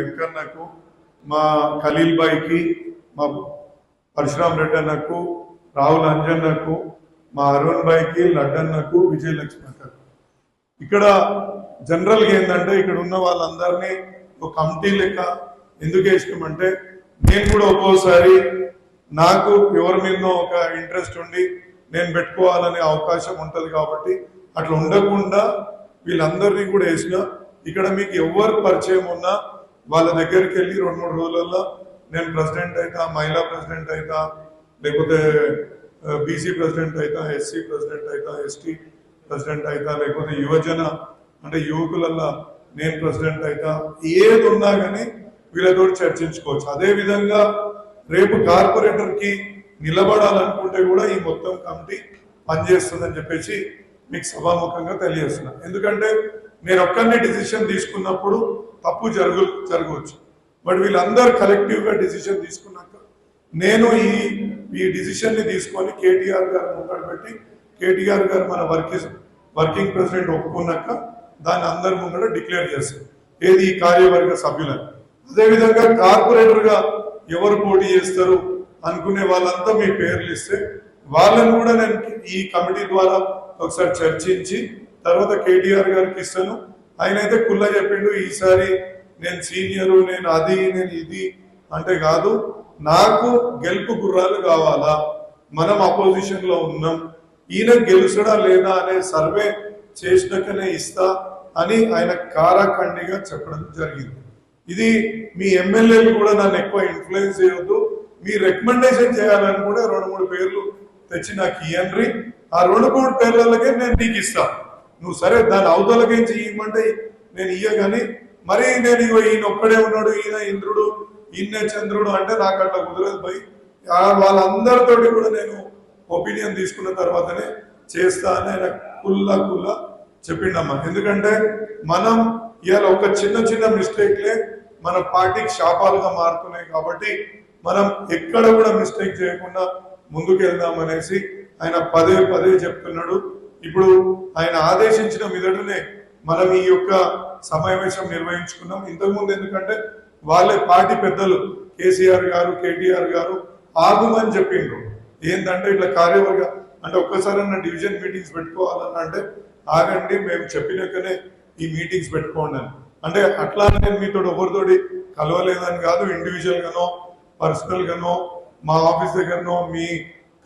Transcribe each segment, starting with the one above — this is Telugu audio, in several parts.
వెంకన్నకు, మా ఖలీల్ భాయ్కి, మా పరశురామ్ రెడ్డి అన్నకు, రాహుల్ అంజన్నకు, మా అరుణ్ భాయ్కి, లడ్డన్నకు, విజయలక్ష్మి అక్కకు. ఇక్కడ జనరల్గా ఏంటంటే ఇక్కడ ఉన్న వాళ్ళందరినీ ఒక కమిటీ లెక్క ఎందుకు వేసినామంటే, నేను కూడా ఒక్కోసారి నాకు ఎవరి మీద ఒక ఇంట్రెస్ట్ ఉండి నేను పెట్టుకోవాలనే అవకాశం ఉంటుంది కాబట్టి అట్లా ఉండకుండా వీళ్ళందరినీ కూడా వేసిన. ఇక్కడ మీకు ఎవరు పరిచయం ఉన్నా వాళ్ళ దగ్గరికి వెళ్ళి 2-3 రోజులలో నేను ప్రెసిడెంట్ అవుతా, మహిళా ప్రెసిడెంట్ అవుతా, లేకపోతే బీసీ ప్రెసిడెంట్ అవుతా, ఎస్సీ ప్రెసిడెంట్ అవుతా, ఎస్టీ ప్రెసిడెంట్ అవుతా, లేకపోతే యువజన అంటే యువకులల్లో నేను ప్రెసిడెంట్ అవుతా, ఏది ఉన్నా కానీ వీళ్ళతో చర్చించుకోవచ్చు. అదేవిధంగా రేపు కార్పొరేటర్కి నిలబడాలనుకుంటే కూడా ఈ మొత్తం కమిటీ పనిచేస్తుందని చెప్పేసి మీకు సభాముఖంగా తెలియజేస్తున్నా. ఎందుకంటే నేను ఒక్కరిని డిసిషన్ తీసుకున్నప్పుడు తప్పు జరగవచ్చు, బట్ వీళ్ళందరూ కలెక్టివ్గా డిసిషన్ తీసుకున్నాక నేను ఈ డిసిషన్ని తీసుకొని కేటీఆర్ గారు ముంగడు పెట్టి కేటీఆర్ గారు మన వర్కింగ్ ప్రెసిడెంట్ ఒప్పుకున్నాక దాన్ని అందరి ముంగడ డిక్లేర్ చేస్తారు ఏది ఈ కార్యవర్గ సభ్యులని. అదేవిధంగా కార్పొరేటర్గా ఎవరు పోటీ చేస్తారు అనుకునే వాళ్ళంతా మీ పేర్లు ఇస్తే వాళ్ళని కూడా నేను ఈ కమిటీ ద్వారా ఒకసారి చర్చించి తర్వాత కేటీఆర్ గారికి ఇస్తాను. ఆయన అయితే కుల్ల చెప్పిండు, ఈసారి నేను సీనియరు, నేను అది, నేను ఇది అంటే కాదు, నాకు గెలుపు గుర్రాలు కావాలా, మనం అపోజిషన్ లో ఉన్నాం, ఈయన గెలుసడా లేదా అనే సర్వే చేసినాకనే ఇస్తా అని ఆయన కారాఖండిగా చెప్పడం జరిగింది. ఇది మీ ఎమ్మెల్యేలు కూడా నన్ను ఎక్కువ ఇన్ఫ్లుయెన్స్ చేయవద్దు, మీ రికమెండేషన్ చేయాలని కూడా 2-3 పేర్లు తెచ్చి నాకు ఇయ్యండి. ఆ 2-3 పేర్లకే నేను నీకు ఇస్తా, నువ్వు సరే దాని అవతలకించి ఇవ్వమంటే నేను ఇయ్యగాని మరి నేను ఈయన ఒక్కడే ఉన్నాడు, ఈయన ఇంద్రుడు, ఈయన చంద్రుడు అంటే నాకు అట్లా కుదరదు పోయి వాళ్ళందరితోటి కూడా నేను ఒపీనియన్ తీసుకున్న తర్వాతనే చేస్తా అని ఆయన కుల్ల చెప్పిండమ్మా. ఎందుకంటే మనం ఇవాళ ఒక చిన్న మిస్టేక్లే మన పార్టీకి శాపాలుగా మారుతున్నాయి కాబట్టి మనం ఎక్కడ కూడా మిస్టేక్ చేయకుండా ముందుకు వెళ్దామనేసి ఆయన పదే చెప్తున్నాడు. ఇప్పుడు ఆయన ఆదేశించిన మీదటనే మనం ఈ యొక్క సమావేశం నిర్వహించుకున్నాం. ఇంతకుముందు ఎందుకంటే వాళ్ళే పార్టీ పెద్దలు కేసీఆర్ గారు, కేటీఆర్ గారు ఆగుమని చెప్పిండ్రు. ఏంటంటే ఇట్లా కార్యవర్గ అంటే ఒక్కసారన్నా డివిజన్ మీటింగ్స్ పెట్టుకోవాలన్నా అంటే ఆగండి, మేము చెప్పినాకనే ఈ మీటింగ్స్ పెట్టుకోండి అని. అంటే అట్లా నేను మీతో ఎవరితోటి కలవలేదని కాదు, ఇండివిజువల్ గానో పర్సనల్ గానో మా ఆఫీస్ దగ్గరనో మీ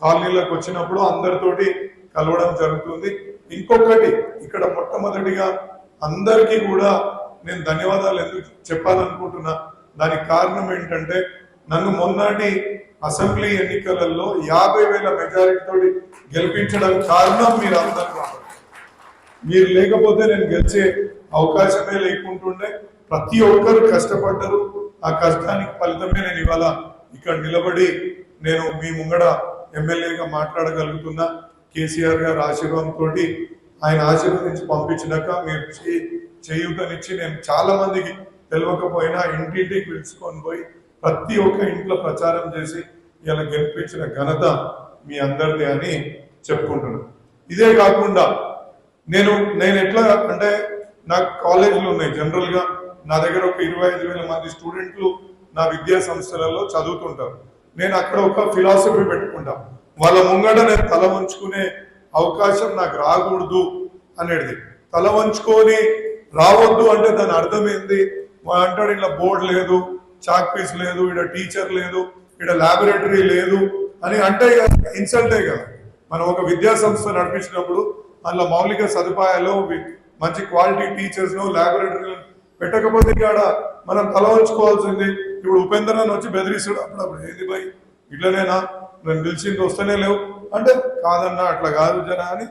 కాలనీలకు వచ్చినప్పుడు అందరితోటి కలవడం జరుగుతుంది. ఇంకొకటి ఇక్కడ మొట్టమొదటిగా అందరికీ కూడా నేను ధన్యవాదాలు ఎందుకు చెప్పాలనుకుంటున్నా, దానికి కారణం ఏంటంటే నన్ను మొన్నటి అసెంబ్లీ ఎన్నికలలో 50,000 మెజారిటీతో గెలిపించడం కారణం మీరు అందరూ. మీరు లేకపోతే నేను గెలిచే అవకాశమే లేకుంటుండే. ప్రతి ఒక్కరు కష్టపడ్డారు, ఆ కష్టానికి ఫలితమే నేను ఇవాళ ఇక్కడ నిలబడి నేను మీ ముంగడ ఎమ్మెల్యేగా మాట్లాడగలుగుతున్నా. కేసీఆర్ గారు ఆశీర్వాదంతో ఆయన ఆశీర్వదించి పంపించినాక మీరు చేయూతనిచ్చి నేను చాలా మందికి తెలియకపోయినా ఇంటింటికి పిలుచుకొని పోయి ప్రతి ఒక్క ఇంట్లో ప్రచారం చేసి ఇలా గెలిపించిన ఘనత మీ అందరిది అని చెప్పుకుంటున్నాను. ఇదే కాకుండా నేను ఎట్లా అంటే నాకు కాలేజీలు ఉన్నాయి. జనరల్గా నా దగ్గర ఒక 25,000 మంది స్టూడెంట్లు నా విద్యా సంస్థలలో చదువుతుంటారు. నేను అక్కడ ఒక ఫిలాసఫీ పెట్టుకుంటా, వాళ్ళ ముంగట నేను తల వంచుకునే అవకాశం నాకు రాకూడదు అనేది. తల వంచుకొని రావద్దు అంటే దాని అర్థం ఏంది అంటాడు, ఇలా బోర్డు లేదు, చాక్ పీస్ లేదు, ఇక్కడ టీచర్ లేదు, ఇక్కడ ల్యాబొరేటరీ లేదు అని అంటే ఇన్సల్టే కదా. మనం ఒక విద్యా సంస్థ నడిపించినప్పుడు అందులో మౌలిక సదుపాయాలు, మంచి క్వాలిటీ టీచర్స్, ల్యాబొరేటరీలు పెట్టకపోతే ఇక్కడ మనం తల వంచుకోవాల్సింది. ఇప్పుడు ఉపేంద్ర అని వచ్చి బెదిరిస్తాడు అప్పుడప్పుడు, ఏది భయ్ ఇట్లనేనా, నేను పిలిచింది వస్తేనే లేవు అంటే కాదన్నా అట్లా కాదు జన అని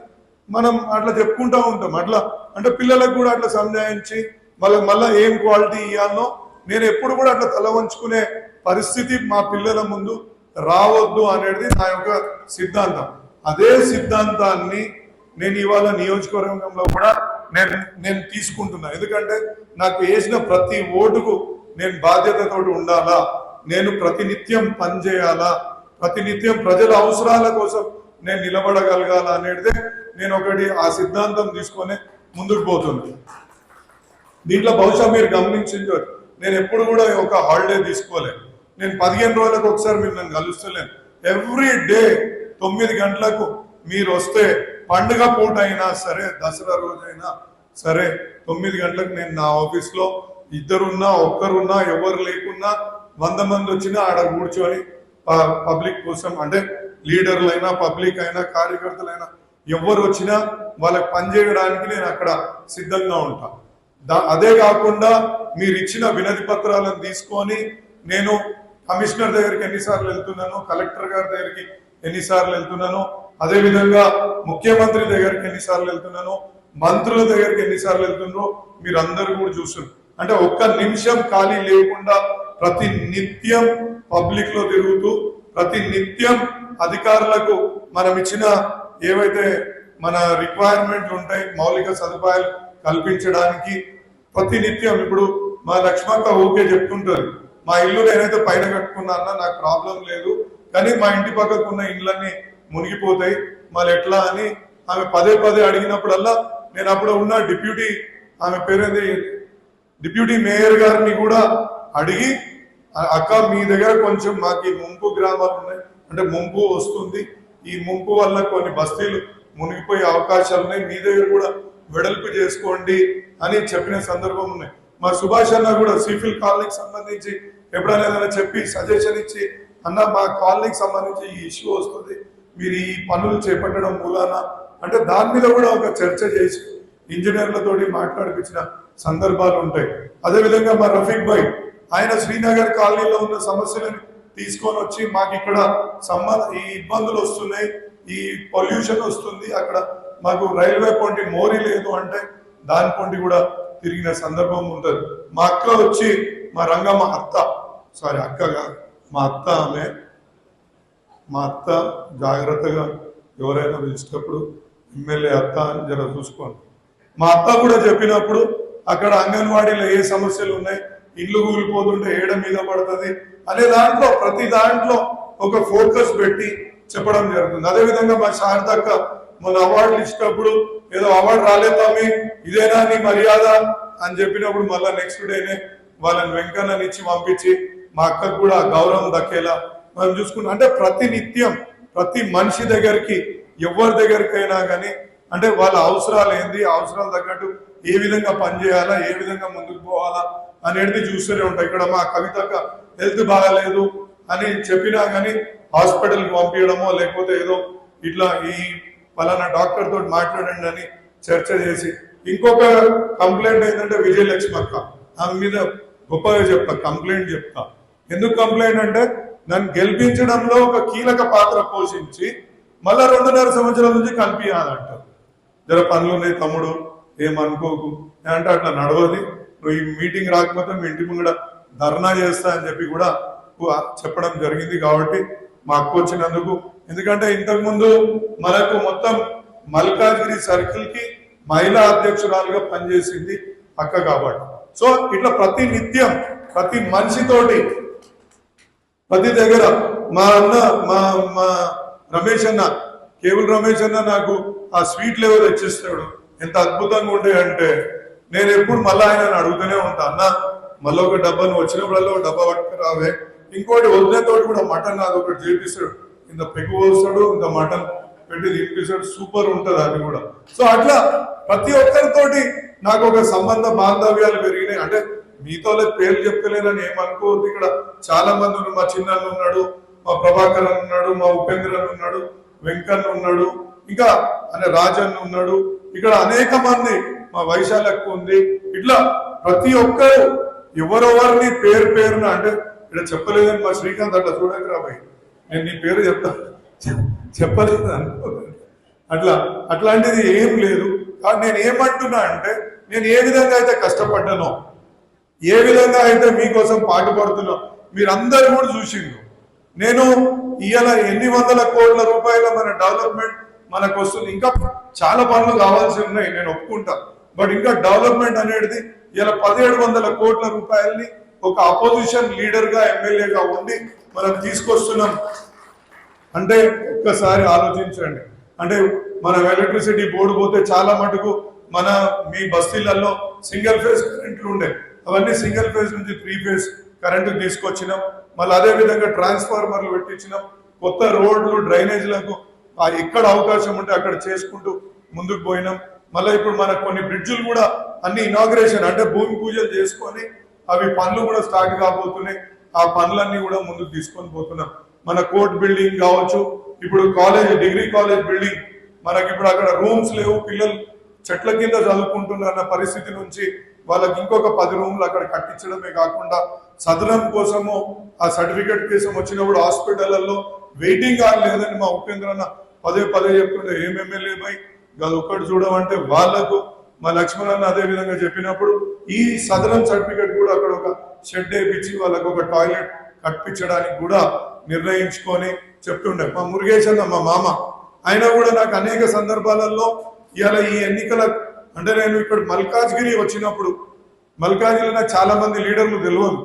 మనం అట్లా చెప్పుకుంటూ ఉంటాం. అట్లా అంటే పిల్లలకు కూడా అట్లా సంజాయించి వాళ్ళకి మళ్ళీ ఏం క్వాలిటీ ఇవ్వాలనో నేను ఎప్పుడు కూడా అట్లా తల వంచుకునే పరిస్థితి మా పిల్లల ముందు రావద్దు అనేది నా యొక్క సిద్ధాంతం. అదే సిద్ధాంతాన్ని నేను ఇవాళ నియోజకవర్గంలో కూడా నేను తీసుకుంటున్నా. ఎందుకంటే నాకు వేసిన ప్రతి ఓటుకు నేను బాధ్యతతో ఉండాలా, నేను ప్రతినిత్యం పనిచేయాలా, ప్రతినిత్యం ప్రజల అవసరాల కోసం నేను నిలబడగలగాల అనేది నేను ఒకటి ఆ సిద్ధాంతం తీసుకొని ముందుకు పోతున్నాను. దీంట్లో బహుశా మీరు గమనించారు, నేను ఎప్పుడు కూడా ఒక హాలిడే తీసుకోలేదు. నేను 15 రోజులకు ఒకసారి మీరు నన్ను కలుస్తలేను. ఎవ్రీ డే 9 గంటలకు మీరు వస్తే, పండుగ పూట అయినా సరే, దసరా రోజైనా సరే, 9 గంటలకు నేను నా ఆఫీస్లో ఇద్దరున్నా ఒక్కరున్నా ఎవరు లేకున్నా 100 మంది వచ్చినా ఆడ కూర్చొని పబ్లిక్ కోసం, అంటే లీడర్లైనా పబ్లిక్ అయినా కార్యకర్తలైనా ఎవరు వచ్చినా వాళ్ళకి పనిచేయడానికి నేను అక్కడ సిద్ధంగా ఉంటా. అదే కాకుండా మీరు ఇచ్చిన వినతి పత్రాలను తీసుకొని నేను కమిషనర్ దగ్గరికి ఎన్నిసార్లు వెళ్తున్నాను, కలెక్టర్ గారి దగ్గరికి ఎన్నిసార్లు వెళ్తున్నాను, అదేవిధంగా ముఖ్యమంత్రి దగ్గరికి ఎన్నిసార్లు వెళ్తున్నాను, మంత్రుల దగ్గరికి ఎన్నిసార్లు వెళ్తున్నారో మీరు అందరూ కూడా చూస్తున్నారు. అంటే ఒక్క నిమిషం ఖాళీ లేకుండా ప్రతి నిత్యం పబ్లిక్ లో తిరుగుతూ, ప్రతి నిత్యం అధికారులకు మనం ఇచ్చిన ఏవైతే మన రిక్వైర్మెంట్లు ఉంటాయి మౌలిక సదుపాయాలు కల్పించడానికి ప్రతి నిత్యం. ఇప్పుడు మా లక్ష్మక్క ఓకే చెప్తుంటారు, మా ఇల్లు నేనైతే పైన కట్టుకున్నా నాకు ప్రాబ్లం లేదు, కానీ మా ఇంటి పక్కకు ఉన్న ఇళ్ళన్నీ మునిగిపోతాయి మళ్ళీ ఎట్లా అని ఆమె పదే పదే అడిగినప్పుడల్లా నేను అప్పుడు ఉన్న ఆమె పేరేంది డిప్యూటీ మేయర్ గారిని కూడా అడిగి, అక్క మీ దగ్గర కొంచెం మాకు ముంపు గ్రామాలు ఉన్నాయి, అంటే ముంపు వస్తుంది, ఈ ముంపు వల్ల కొన్ని బస్తీలు మునిగిపోయే అవకాశాలు ఉన్నాయి, మీ దగ్గర కూడా వెడల్పు చేసుకోండి అని చెప్పిన సందర్భం ఉన్నాయి. మా సుభాష్ అన్న కూడా సిఫిల్ కాలనీకి సంబంధించి ఎప్పుడైనా ఏదైనా చెప్పి సజెషన్ ఇచ్చి, అన్న మా కాలనీకి సంబంధించి ఈ ఇష్యూ వస్తుంది, మీరు ఈ పనులు చేపట్టడం మూలాన అంటే దాని మీద కూడా ఒక చర్చ చేసి ఇంజనీర్లతోటి మాట్లాడిపించిన సందర్భాలు ఉంటాయి. అదేవిధంగా మా రఫీక్ భాయ్ ఆయన శ్రీనగర్ కాలనీలో ఉన్న సమస్యలను తీసుకొని వచ్చి మాకు ఇక్కడ ఈ ఇబ్బందులు వస్తున్నాయి, ఈ పొల్యూషన్ వస్తుంది, అక్కడ మాకు రైల్వే పొంటి మోరీ లేదు అంటే దాని పొంటి కూడా తిరిగిన సందర్భం ఉంటుంది. మా అక్క వచ్చి మా రంగమ్మ అక్కగా మా అత్త జాగ్రత్తగా ఎవరైనా పిలిచేటప్పుడు ఎమ్మెల్యే అత్త అని జర చూసుకోండి. మా అత్త కూడా చెప్పినప్పుడు అక్కడ అంగన్వాడీలో ఏ సమస్యలు ఉన్నాయి, ఇల్లు కూలిపోతుంటే ఏడ మీద పడుతుంది అనే దాంట్లో ప్రతి దాంట్లో ఒక ఫోకస్ పెట్టి చెప్పడం జరుగుతుంది. అదేవిధంగా మా శారదక్క మన అవార్డులు ఇచ్చినప్పుడు ఏదో అవార్డు రాలేదామి ఇదేనా నీ మర్యాద అని చెప్పినప్పుడు మళ్ళా నెక్స్ట్ డేనే వాళ్ళని వెంకన్నని ఇచ్చి పంపించి మా అక్కకు కూడా గౌరవం దక్కేలా మనం చూసుకున్నాం. అంటే ప్రతి నిత్యం ప్రతి మనిషి దగ్గరికి ఎవరి దగ్గరికైనా కానీ అంటే వాళ్ళ అవసరాలు ఏంది, అవసరాలు తగ్గట్టు ఏ విధంగా పనిచేయాలా, ఏ విధంగా ముందుకు పోవాలా అనేది చూస్తూనే ఉంటాయి. ఇక్కడ మా కవితక్క హెల్త్ బాగాలేదు అని చెప్పినా కానీ హాస్పిటల్కి పంపించడమో లేకపోతే ఏదో ఇట్లా ఈ పలానా డాక్టర్ తోటి మాట్లాడండి అని చర్చ చేసి, ఇంకొక కంప్లైంట్ ఏంటంటే విజయలక్ష్మి అక్క, ఆమె మీద గొప్పగా కంప్లైంట్ చెప్తా. ఎందుకు కంప్లైంట్ అంటే నన్ను గెలిపించడంలో ఒక కీలక పాత్ర పోషించి మళ్ళా 2.5 సంవత్సరాల నుంచి కనిపించాలంటారు. జర పనులు ఉన్నాయి తమ్ముడు ఏమనుకోకు అంటే అట్లా నడవది, నువ్వు ఈ మీటింగ్ రాకపోతే మీ ఇంటి ముంగడ ధర్నా చేస్తా అని చెప్పి కూడా చెప్పడం జరిగింది. కాబట్టి మా అక్క వచ్చినందుకు, ఎందుకంటే ఇంతకుముందు మనకు మొత్తం మల్కాజ్గిరి సర్కిల్ కి మహిళా అధ్యక్షురాలుగా పనిచేసింది అక్క కాబట్టి. సో ఇట్లా ప్రతి నిత్యం ప్రతి మనిషితోటి ప్రతి దగ్గర మా అన్న మా రమేష్ అన్న, కేబుల్ రమేష్ అన్న నాకు ఆ స్వీట్ లెవెల్ తెచ్చిస్తాడు. ఎంత అద్భుతంగా ఉంటాయంటే నేను ఎప్పుడు మళ్ళీ ఆయన అడుగుతూనే ఉంటా, అన్న మళ్ళీ ఒక డబ్బా నువ్వు వచ్చినప్పుడల్లా ఒక డబ్బా పట్టుకు రావే, ఇంకోటి వదిలేతోటి కూడా మటన్ అది ఒకటి చేపిస్తాడు, ఇంత పెగ్గు పోస్తాడు, ఇంత మటన్ పెట్టి తినిపిస్తాడు, సూపర్ ఉంటుంది అది కూడా. సో అట్లా ప్రతి ఒక్కరితోటి నాకు ఒక సంబంధ బాంధవ్యాలు పెరిగినాయి. అంటే మీతో పేర్లు చెప్తలేనని ఏమనుకోవద్దు, ఇక్కడ చాలా మంది ఉన్నారు. మా చిన్న ఉన్నాడు, మా ప్రభాకర్ ఉన్నాడు, మా ఉపేంద్రన్ ఉన్నాడు, వెంకన్న ఉన్నాడు, ఇంకా అనే రాజన్ ఉన్నాడు, ఇక్కడ అనేక మంది, మా వైశాలక్కు ఉంది. ఇట్లా ప్రతి ఒక్కరు ఎవరెవరిని పేరున అంటే ఇక్కడ చెప్పలేదని మా శ్రీకాంత్ అట్లా చూడక రాబాయి నేను నీ పేరు చెప్పలేదు అనుకో. అట్లాంటిది ఏం లేదు. కానీ నేను ఏమంటున్నా అంటే నేను ఏ విధంగా అయితే కష్టపడ్డానో, ఏ విధంగా అయితే మీకోసం పాటుపడుతున్నా మీరందరూ కూడా చూసిండ్రు. నేను ఇవాళ ఎన్ని వందల కోట్ల రూపాయల మన డెవలప్మెంట్ మనకు వస్తుంది, ఇంకా చాలా పనులు కావాల్సి ఉన్నాయి, నేను ఒప్పుకుంటా. బట్ ఇంకా డెవలప్మెంట్ అనేది ఇలా 1700 కోట్ల రూపాయల్ని ఒక అపోజిషన్ లీడర్ గా ఎమ్మెల్యేగా ఉండి మనం తీసుకొస్తున్నాం అంటే ఒక్కసారి ఆలోచించండి. అంటే మనం ఎలక్ట్రిసిటీ బోర్డు పోతే చాలా మటుకు మీ బస్తీలలో సింగిల్ ఫేజ్ కరెంట్లు ఉండే, అవన్నీ సింగిల్ ఫేజ్ నుంచి 3 ఫేజ్ కరెంటు తీసుకొచ్చినాం. మళ్ళీ అదే విధంగా ట్రాన్స్ఫార్మర్లు పెట్టించినాం. కొత్త రోడ్లు డ్రైనేజీలకు ఎక్కడ అవకాశం ఉంటే అక్కడ చేసుకుంటూ ముందుకు పోయినాం. మళ్ళీ ఇప్పుడు మనకు కొన్ని బ్రిడ్జులు కూడా అన్ని ఇనాగ్రేషన్ అంటే భూమి పూజలు చేసుకొని అవి పనులు కూడా స్టార్ట్ కాబోతున్నాయి. ఆ పనులన్నీ కూడా ముందుకు తీసుకొని పోతున్నాం. మన కోర్ట్ బిల్డింగ్ కావచ్చు, ఇప్పుడు కాలేజ్ డిగ్రీ కాలేజ్ బిల్డింగ్ మనకి ఇప్పుడు అక్కడ రూమ్స్ లేవు, పిల్లలు చెట్ల కింద చదువుకుంటున్న పరిస్థితి నుంచి వాళ్ళకి ఇంకొక 10 రూమ్లు అక్కడ కట్టించడమే కాకుండా సదనం కోసము ఆ సర్టిఫికెట్ కోసం వచ్చినప్పుడు హాస్పిటళ్లలో వెయిటింగ్ హాల్ లేదని మా ఉపేంద్ర అన్న పదే చెప్తుండే. ఏం ఎమ్మెల్యే పోయి అది ఒక్కటి చూడమంటే వాళ్లకు మా లక్ష్మణ్ అన్న అదే విధంగా చెప్పినప్పుడు ఈ సదనం సర్టిఫికెట్ కూడా అక్కడ ఒక షెడ్ వేయించి వాళ్ళకు ఒక టాయిలెట్ కట్టించడానికి కూడా నిర్ణయించుకొని చెప్తుండే. మా మురుగేష్ అన్న మా మామ ఆయన కూడా నాకు అనేక సందర్భాలలో ఇవాళ ఈ ఎన్నికల అంటే నేను ఇక్కడ మల్కాజ్గిరి వచ్చినప్పుడు మల్కాజ్గిరిలో నాకు చాలా మంది లీడర్లు తెలియదు.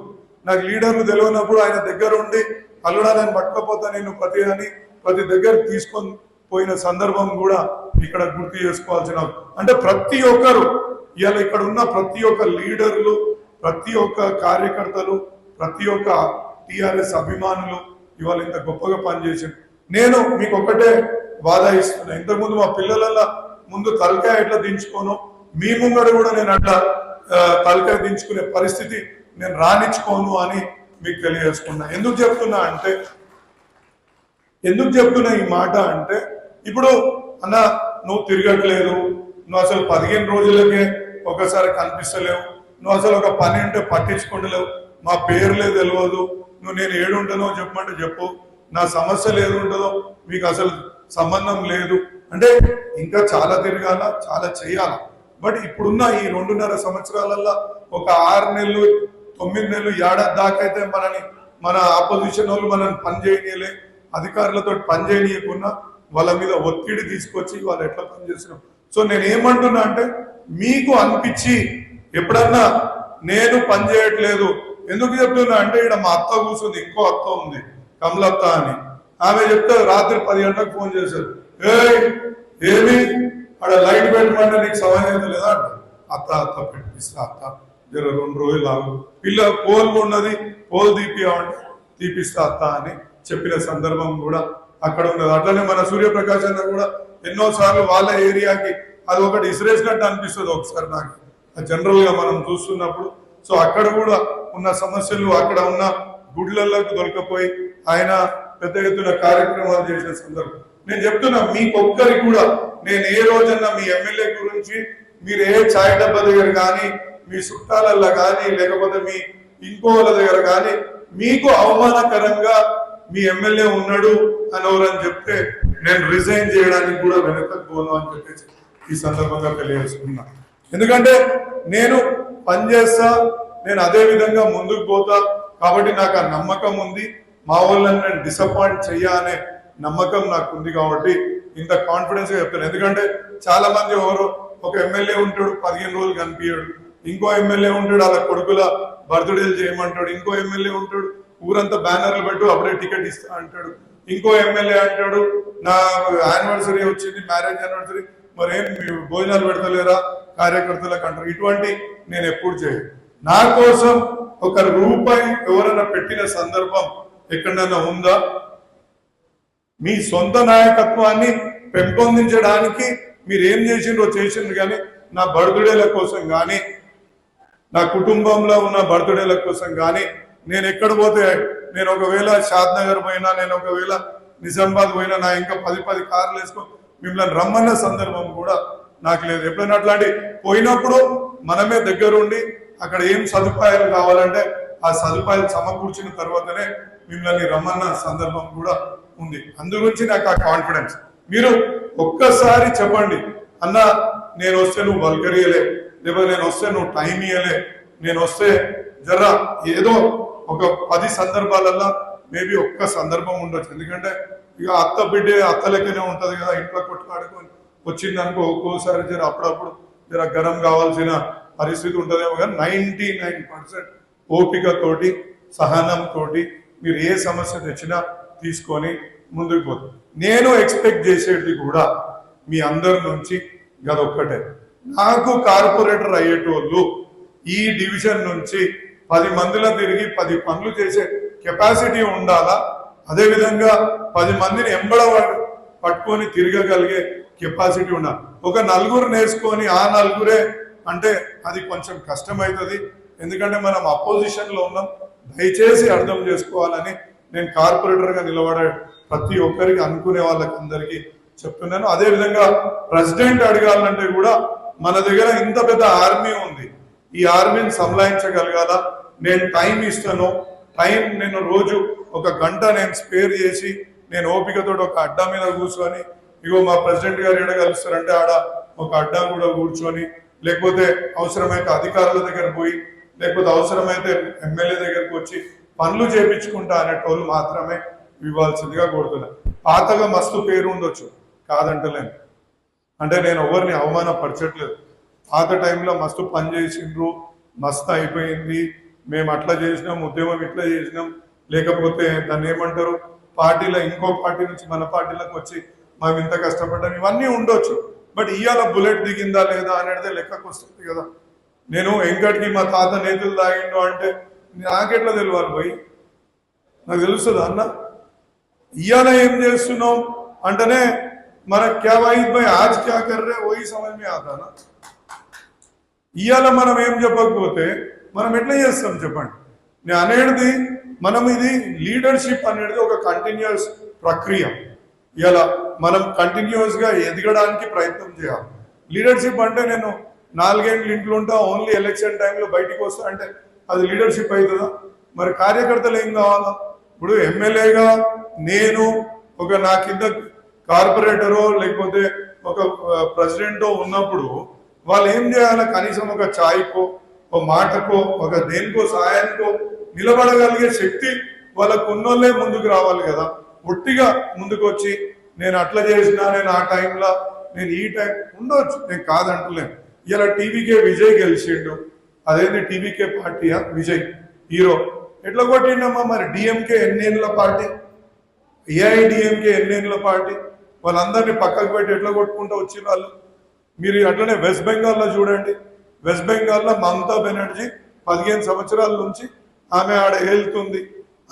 నాకు లీడర్లు తెలియనప్పుడు ఆయన దగ్గర ఉండి అల్లుడా నేను పట్టుకపోతా నేను ప్రతి దగ్గర తీసుకొని పోయిన సందర్భం కూడా ఇక్కడ గుర్తు చేసుకోవాల్సిన అంటే ప్రతి ఒక్కరు ఇవాళ ఇక్కడ ఉన్న ప్రతి ఒక్క లీడర్లు, ప్రతి ఒక్క కార్యకర్తలు, ప్రతి ఒక్క టిఆర్ఎస్ అభిమానులు ఇవాళ ఇంత గొప్పగా పనిచేసింది. నేను మీకు ఒక్కటే వాదా ఇస్తున్నా, ఇంతకుముందు మా పిల్లల ముందు తలకాయ ఎట్లా దించుకోను మీ ముంగడ కూడా నేను అట్లా తలకాయ దించుకునే పరిస్థితి నేను రానిచ్చుకోను అని మీకు తెలియజేసుకున్నా. ఎందుకు చెప్తున్నా ఈ మాట అంటే ఇప్పుడు అన్న నువ్వు తిరగట్లేదు, నువ్వు అసలు 15 రోజులకే ఒకసారి కనిపిస్తలేవు, నువ్వు అసలు ఒక పని అంటే పట్టించుకుంటలేవు, మా పేర్లే తెలియదు, నువ్వు నేను ఏడుంటానో చెప్పమంటే చెప్పు, నా సమస్యలు ఏది ఉంటుందో మీకు అసలు సంబంధం లేదు అంటే ఇంకా చాలా తిరగాల, చాలా చేయాల. బట్ ఇప్పుడున్న ఈ 2.5 సంవత్సరాలలో ఒక 6 నెలలు 9 నెలలు ఏడాది దాకా అయితే మన ఆపోజిషన్ వాళ్ళు మనల్ని పనిచేయనీయలే, అధికారులతో పనిచేయనీయకుండా వాళ్ళ మీద ఒత్తిడి తీసుకొచ్చి వాళ్ళు ఎట్లా పనిచేస్తున్నాం. సో నేను ఏమంటున్నా అంటే మీకు అనిపించి ఎప్పుడన్నా నేను పని చేయట్లేదు ఎందుకు చెప్తున్నా అంటే ఇక్కడ మా అత్త కూర్చుంది, ఇంకో అత్త ఉంది కమలత్త అని, ఆమె చెప్తే రాత్రి 10 గంటలకు ఫోన్ చేశారు, ఏమి అక్కడ లైట్ పెట్టమంటే నీకు సమయం లేదా అంట. అత్త పెట్టిస్తా, అత్త జర 2 రోజులు ఆగు, పిల్ల పోల్ ఉన్నది పోల్ తీపిస్తా అత్త అని చెప్పిన సందర్భం కూడా అక్కడ ఉన్నది. అట్లనే మన సూర్యప్రకాశ్ అన్న కూడా ఎన్నోసార్లు వాళ్ళ ఏరియాకి అది ఒకటి ఇసిరేసినట్టు అనిపిస్తుంది ఒకసారి నాకు జనరల్ గా మనం చూస్తున్నప్పుడు. సో అక్కడ కూడా ఉన్న సమస్యలు అక్కడ ఉన్న గుడ్లలోకి దొరకపోయి ఆయన పెద్ద ఎత్తున కార్యక్రమాలు చేసే సందర్భం నేను చెప్తున్నా. మీకొక్కరికి కూడా నేను ఏ రోజన్నా మీ ఎమ్మెల్యే గురించి మీరు ఏ ఛాయ్ డబ్బా దగ్గర కానీ మీ చుట్టాలల్లో కానీ లేకపోతే మీ ఇంకో వాళ్ళ దగ్గర కానీ మీకు అవమానకరంగా మీ ఎమ్మెల్యే ఉన్నాడు అని ఎవరని చెప్తే నేను రిజైన్ చేయడానికి కూడా వెనకకు పోను అని చెప్పేసి ఈ సందర్భంగా తెలియజేసుకున్నా. ఎందుకంటే నేను పనిచేస్తా, నేను అదే విధంగా ముందుకు పోతా కాబట్టి నాకు ఆ నమ్మకం ఉంది. మా వాళ్ళని నేను డిసప్పాయింట్ చెయ్యా అనే నమ్మకం నాకు ఉంది కాబట్టి ఇంత కాన్ఫిడెన్స్ గా చెప్తాను. ఎందుకంటే చాలా మంది ఎవరు ఒక ఎమ్మెల్యే ఉంటాడు 15 రోజులు కనిపించాడు, ఇంకో ఎమ్మెల్యే ఉంటాడు అలా కొడుకుల బర్త్డేలు చేయమంటాడు, ఇంకో ఎమ్మెల్యే ఉంటాడు ఊరంతా బ్యానర్లు పెట్టు అప్పుడే టికెట్ ఇస్తా అంటాడు, ఇంకో ఎమ్మెల్యే అంటాడు నా యానివర్సరీ వచ్చింది మ్యారేజ్ యానివర్సరీ మరేం భోజనాలు పెడతలేరా కార్యకర్తలకు అంటారు. ఇటువంటి నేను ఎప్పుడు చేయను. నా కోసం ఒక రూపాయి ఎవరైనా పెట్టిన సందర్భం ఎక్కడైనా ఉందా? మీ సొంత నాయకత్వాన్ని పెంపొందించడానికి మీరు ఏం చేసిండ్రు కానీ నా బర్త్డేల కోసం కానీ నా కుటుంబంలో ఉన్న బర్త్డేల కోసం కానీ నేను ఎక్కడ పోతే నేను ఒకవేళ షాద్ నగర్ పోయినా నేను ఒకవేళ నిజామాబాద్ పోయినా నా ఇంకా 10 కార్లు వేసుకో మిమ్మల్ని రమ్మన్న సందర్భం కూడా నాకు లేదు. ఎప్పుడైనా అట్లాంటి పోయినప్పుడు మనమే దగ్గరుండి అక్కడ ఏం సదుపాయాలు కావాలంటే ఆ సదుపాయాలు సమకూర్చిన తర్వాతనే మిమ్మల్ని రమ్మన్న సందర్భం కూడా ఉంది. అందుగురించి నాకు ఆ కాన్ఫిడెన్స్. మీరు ఒక్కసారి చెప్పండి అన్న నేను వస్తే నువ్వు వల్గరియలే, లేకపోతే నేను వస్తే నువ్వు టైం ఇయ్యలే, నేను వస్తే జర్రా ఏదో ఒక 10 సందర్భాలల్లో మేబీ ఒక్క సందర్భం ఉండొచ్చు. ఎందుకంటే ఇక అత్త బిడ్డే అత్త లెక్కనే ఉంటది కదా, ఇంట్లో కొట్లాడుకొని వచ్చిందనుకో ఒక్కోసారి జర అప్పుడప్పుడు జర గరం కావాల్సిన పరిస్థితి ఉంటుందేమో. కానీ 99% ఓపికతోటి సహనంతో మీరు ఏ సమస్య తెచ్చినా తీసుకొని ముందుకు పోతుంది. నేను ఎక్స్పెక్ట్ చేసేది కూడా మీ అందరి నుంచి గదొక్కటే, నాకు కార్పొరేటర్ అయ్యేటోళ్ళు ఈ డివిజన్ నుంచి 10 మందిలో తిరిగి 10 పనులు చేసే కెపాసిటీ ఉండాలా, అదేవిధంగా 10 మందిని పట్టుకొని తిరగగలిగే కెపాసిటీ ఉండాలి. ఒక నలుగురు నేర్చుకొని ఆ నలుగురే అంటే అది కొంచెం కష్టమవుతుంది. ఎందుకంటే మనం అపోజిషన్ లో ఉన్నాం. దయచేసి అర్థం చేసుకోవాలని నేను కార్పొరేటర్గా నిలబడే ప్రతి ఒక్కరికి అనుకునే వాళ్ళకి అందరికీ చెప్తున్నాను. అదేవిధంగా ప్రెసిడెంట్ అడగాలంటే కూడా మన దగ్గర ఇంత పెద్ద ఆర్మీ ఉంది. ఈ ఆర్మీని సంలాయించగలగాల. నేను టైం ఇస్తాను. టైం నేను రోజు 1 గంట నేను స్పేర్ చేసి నేను ఓపికతో ఒక అడ్డా మీద కూర్చొని ఇగో మా ప్రెసిడెంట్ గారు ఏడగలుస్తారంటే ఆడ ఒక అడ్డా కూడా కూర్చొని, లేకపోతే అవసరమైతే అధికారుల దగ్గర పోయి, లేకపోతే అవసరమైతే ఎమ్మెల్యే దగ్గరకు వచ్చి పనులు చేపించుకుంటా అనేటోళ్ళు మాత్రమే ఇవ్వాల్సిందిగా కోరుతున్నాను. పాతగా మస్తు పేరు ఉండొచ్చు, కాదంటలేను. అంటే నేను ఎవరిని అవమానపరచట్లేదు. పాత టైంలో మస్తు పని చేసిండ్రు, మస్తు అయిపోయింది, మేము అట్లా చేసినాం, ఉద్యమం ఇట్లా చేసినాం, లేకపోతే దాన్ని ఏమంటారు పార్టీలో ఇంకో పార్టీ నుంచి మన పార్టీలకు వచ్చి మేము ఇంత కష్టపడ్డాం, ఇవన్నీ ఉండొచ్చు. బట్ ఇవాళ బుల్లెట్ దిగిందా లేదా అనేది లెక్కకు వస్తుంది కదా. నేను వెంకటికి మా తాత నేతలు తాగిండు అంటే నాకెట్లా తెలియాలి పోయి? నాకు తెలుస్తుందా అన్న? ఇవాళ ఏం చేస్తున్నాం అంటేనే మన క్యా వాయిద్ భాయ్ ఆజ్ క్యా కర్ రే వही समझ में आता ना. ఇవాళ మనం ఏం చెప్పకపోతే మనం ఎట్లా చేస్తాం చెప్పండి? నేను అనేది మనం ఇది లీడర్షిప్ అనేది ఒక కంటిన్యూస్ ప్రక్రియ. ఇలా మనం కంటిన్యూస్ గా ఎదగడానికి ప్రయత్నం చేయాలి. లీడర్షిప్ అంటే నేను 4 ఏళ్ళు ఇంట్లో ఉంటా, ఓన్లీ ఎలక్షన్ టైంలో బయటికి వస్తా అంటే అది లీడర్షిప్ అవుతుందా? మరి కార్యకర్తలు ఏం కావాలా? ఇప్పుడు ఎమ్మెల్యేగా నేను ఒక నా కింద కార్పొరేటరో లేకపోతే ఒక ప్రెసిడెంటో ఉన్నప్పుడు వాళ్ళు ఏం చేయాలి? కనీసం ఒక ఛాయ్కో, ఒక మాటకో, ఒక దేనికో సహాయానికో నిలబడగలిగే శక్తి వాళ్ళకు ఉన్నోళ్ళే ముందుకు రావాలి కదా. ఒట్టిగా ముందుకు వచ్చి నేను అట్లా చేసినా, నేను ఆ టైంలో, నేను ఈ టైం ఉండవచ్చు, నేను కాదంటలేను. ఇలా టీవీకే విజయ్ గెలిచిండు, అదేంటి టీవీకే పార్టీయా విజయ్ హీరో ఎట్లా కొట్టిండమ్మా? మరి డిఎంకే ఎన్నేళ్ళ పార్టీ, ఏఐడిఎంకే ఎన్నేళ్ళ పార్టీ, వాళ్ళందరినీ పక్కకు పెట్టి ఎట్లా కొట్టుకుంటూ వచ్చిన వాళ్ళు. మీరు అట్లనే వెస్ట్ బెంగాల్లో చూడండి. వెస్ట్ బెంగాల్లో మమతా బెనర్జీ 15 సంవత్సరాల నుంచి ఆమె ఆడ ఏళ్తుంది.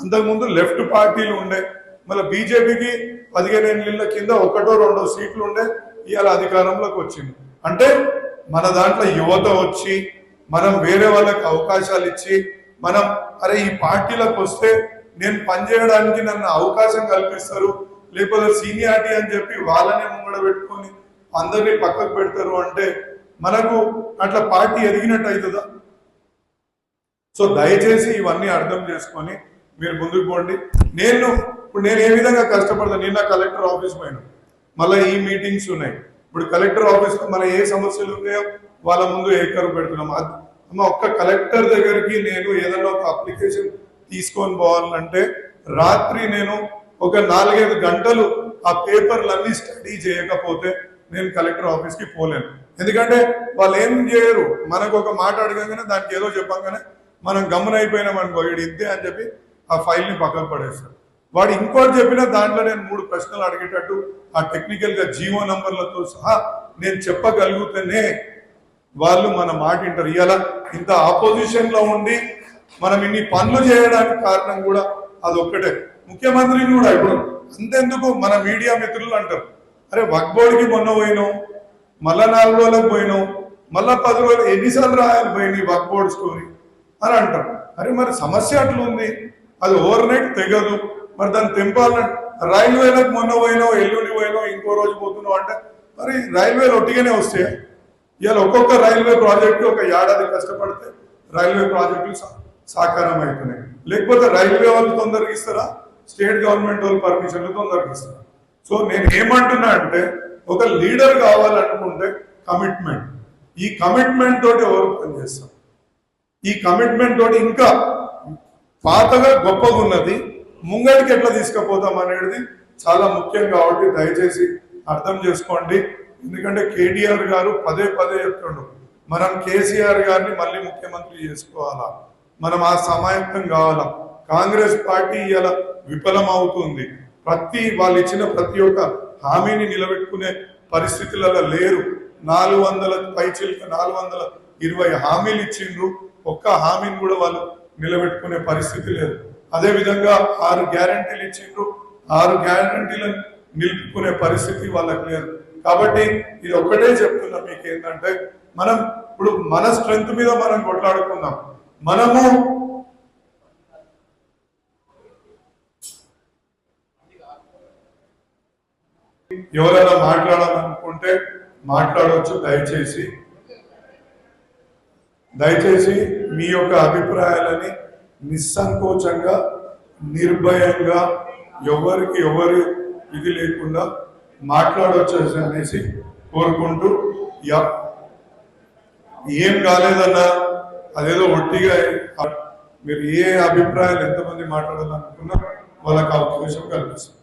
అంతకుముందు లెఫ్ట్ పార్టీలు ఉండే, మళ్ళీ బీజేపీకి 15 ఏళ్ళ కింద 1 or 2 సీట్లు ఉండే, ఇవాళ అధికారంలోకి వచ్చింది. అంటే మన దాంట్లో యువత వచ్చి మనం వేరే వాళ్ళకి అవకాశాలు ఇచ్చి మనం అరే ఈ పార్టీలకు వస్తే నేను పనిచేయడానికి నన్ను అవకాశం కల్పిస్తారు, లేకపోతే సీనియారిటీ అని చెప్పి వాళ్ళనే ముంగడ పెట్టుకొని అందరినీ పక్కకు పెడతారు అంటే మనకు అట్లా పార్టీ ఎదిగినట్టు అవుతుందా? సో దయచేసి ఇవన్నీ అర్థం చేసుకొని మీరు ముందుకు పోండి. ఇప్పుడు నేను ఏ విధంగా కష్టపడతాను? నిన్న కలెక్టర్ ఆఫీస్ పోయినా, మళ్ళీ ఈ మీటింగ్స్ ఉన్నాయి. ఇప్పుడు కలెక్టర్ ఆఫీస్లో మన ఏ సమస్యలు ఉన్నాయో వాళ్ళ ముందు ఏకరు పెడుతున్నాం. అమ్మ ఒక్క కలెక్టర్ దగ్గరికి నేను ఏదైనా ఒక అప్లికేషన్ తీసుకొని పోవాలంటే రాత్రి నేను ఒక 4-5 గంటలు ఆ పేపర్లన్నీ స్టడీ చేయకపోతే నేను కలెక్టర్ ఆఫీస్కి పోలేను. ఎందుకంటే వాళ్ళు ఏం చేయరు, మనకు ఒక మాట అడగగానే దానికి ఏదో చెప్పగానే మనం గమ్మునైపోయినాం అనుకో, వీడు ఇంతే అని చెప్పి ఆ ఫైల్ని పక్కకు పడేస్తారు. వాడు ఇంకోటి చెప్పినా దాంట్లో నేను 3 ప్రశ్నలు అడిగేటట్టు ఆ టెక్నికల్గా జీవో నంబర్లతో సహా నేను చెప్పగలిగితేనే వాళ్ళు మన మాట వింటారు. ఇవాళ ఇంత ఆపోజిషన్ లో ఉండి మనం ఇన్ని పనులు చేయడానికి కారణం కూడా అదొక్కటే. ముఖ్యమంత్రిని కూడా ఇప్పుడు అంతెందుకు మన మీడియా మిత్రులు అంటారు, అరే వక్ఫ్ బోర్డుకి మొన్న పోయినావు, మళ్ళా 4 రోజులకు పోయినావు, మళ్ళా 10 రోజులు, ఎన్నిసార్లు రాయాలి పోయి వక్ఫ్ బోర్డు స్టోరీ అని అంటారు. అరే మరి సమస్య అట్లా ఉంది, అది ఓవర్ నైట్ తెగదు. మరి దాన్ని తెంపాలంటే రైల్వేలకు మొన్న పోయినావు, ఎల్లుండి పోయినావు, ఇంకో రోజు పోతున్నావు అంటే మరి రైల్వేలు ఒట్టిగానే వస్తాయి. ఇవాళ ఒక్కొక్క రైల్వే ప్రాజెక్టు ఒక ఏడాది కష్టపడితే రైల్వే ప్రాజెక్టులు సాకారం అవుతున్నాయి. లేకపోతే రైల్వే వాళ్ళు తొందరగా ఇస్తారా, స్టేట్ గవర్నమెంట్ వాళ్ళు పర్మిషన్లు తొందరగా ఇస్తారా? సో నేను ఏమంటున్నా అంటే ఒక లీడర్ కావాలనుకుంటే కమిట్మెంట్, ఈ కమిట్మెంట్ తోటి ఎవరు పనిచేస్తాం, ఈ కమిట్మెంట్ తోటి ఇంకా పాతగా గొప్పగా ఉన్నది ముంగడికి ఎట్లా తీసుకుపోతాం అనేది చాలా ముఖ్యం. కాబట్టి దయచేసి అర్థం చేసుకోండి. ఎందుకంటే కేటీఆర్ గారు పదే చెప్తుండ్రు, మనం కేసీఆర్ గారిని మళ్ళీ ముఖ్యమంత్రి చేసుకోవాలా, మనం ఆ సమాయత్తం కావాలా. కాంగ్రెస్ పార్టీ ఇలా విఫలం అవుతుంది. వాళ్ళు ఇచ్చిన ప్రతి ఒక్క హామీని నిలబెట్టుకునే పరిస్థితులలో లేరు. 400 పైచిలుక 400 20 హామీలు ఇచ్చిండ్రు, ఒక్క హామీని కూడా వాళ్ళు నిలబెట్టుకునే పరిస్థితి లేదు. అదే విధంగా 6 గ్యారంటీలు ఇచ్చిండ్రు, 6 గ్యారంటీలను నిలుపుకునే పరిస్థితి వాళ్ళకి లేదు. కాబట్టి ఇది ఒక్కటే చెప్తున్నా మీకు ఏంటంటే, మనం ఇప్పుడు మన స్ట్రెంగ్త్ మీద మనం కొట్లాడుకుందాం. మనము ఎవరైనా మాట్లాడాలనుకుంటే మాట్లాడవచ్చు. దయచేసి మీ యొక్క అభిప్రాయాలని నిస్సంకోచంగా, నిర్భయంగా, ఎవరికి ఇది లేకుండా మాట్లాడవచ్చు అనేసి కోరుకుంటూ, ఏం కాలేదన్నా అదేదో ఒట్టిగా మీరు ఏ అభిప్రాయాలు ఎంతమంది మాట్లాడాలనుకున్నా వాళ్ళకి అవకాశం కల్పిస్తుంది.